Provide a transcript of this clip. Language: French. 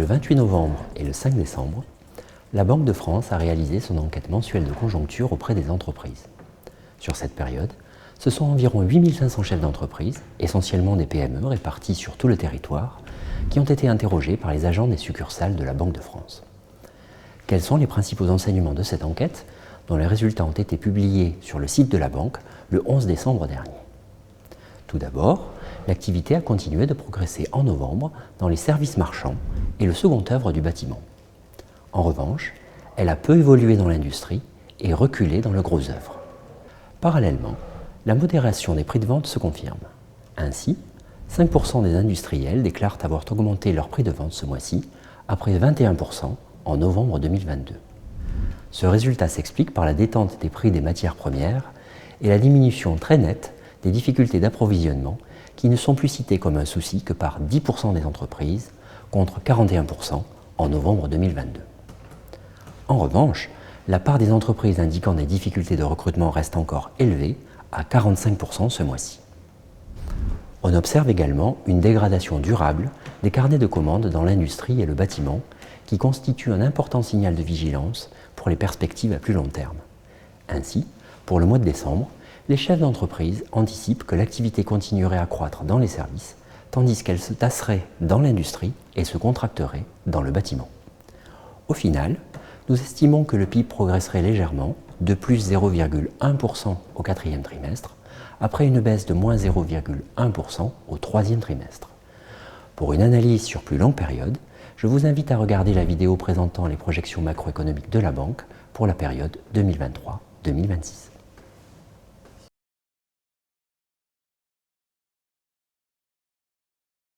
28 novembre et le 5 décembre, la Banque de France a réalisé son enquête mensuelle de conjoncture auprès des entreprises. Sur cette période, ce sont environ 8500 chefs d'entreprise, essentiellement des PME répartis sur tout le territoire, qui ont été interrogés par les agents des succursales de la Banque de France. Quels sont les principaux enseignements de cette enquête, dont les résultats ont été publiés sur le site de la Banque le 11 décembre dernier? Tout d'abord, l'activité a continué de progresser en novembre dans les services marchands et le second œuvre du bâtiment. En revanche, elle a peu évolué dans l'industrie et reculé dans le gros œuvre. Parallèlement, la modération des prix de vente se confirme. Ainsi, 5% des industriels déclarent avoir augmenté leur prix de vente ce mois-ci, après 21% en novembre 2022. Ce résultat s'explique par la détente des prix des matières premières et la diminution très nette des difficultés d'approvisionnement qui ne sont plus citées comme un souci que par 10% des entreprises, contre 41% en novembre 2022. En revanche, la part des entreprises indiquant des difficultés de recrutement reste encore élevée, à 45% ce mois-ci. On observe également une dégradation durable des carnets de commandes dans l'industrie et le bâtiment, qui constitue un important signal de vigilance pour les perspectives à plus long terme. Ainsi, pour le mois de décembre, les chefs d'entreprise anticipent que l'activité continuerait à croître dans les services, tandis qu'elle se tasserait dans l'industrie et se contracterait dans le bâtiment. Au final, nous estimons que le PIB progresserait légèrement, de plus 0,1% au quatrième trimestre, après une baisse de moins 0,1% au troisième trimestre. Pour une analyse sur plus longue période, je vous invite à regarder la vidéo présentant les projections macroéconomiques de la banque pour la période 2023-2026.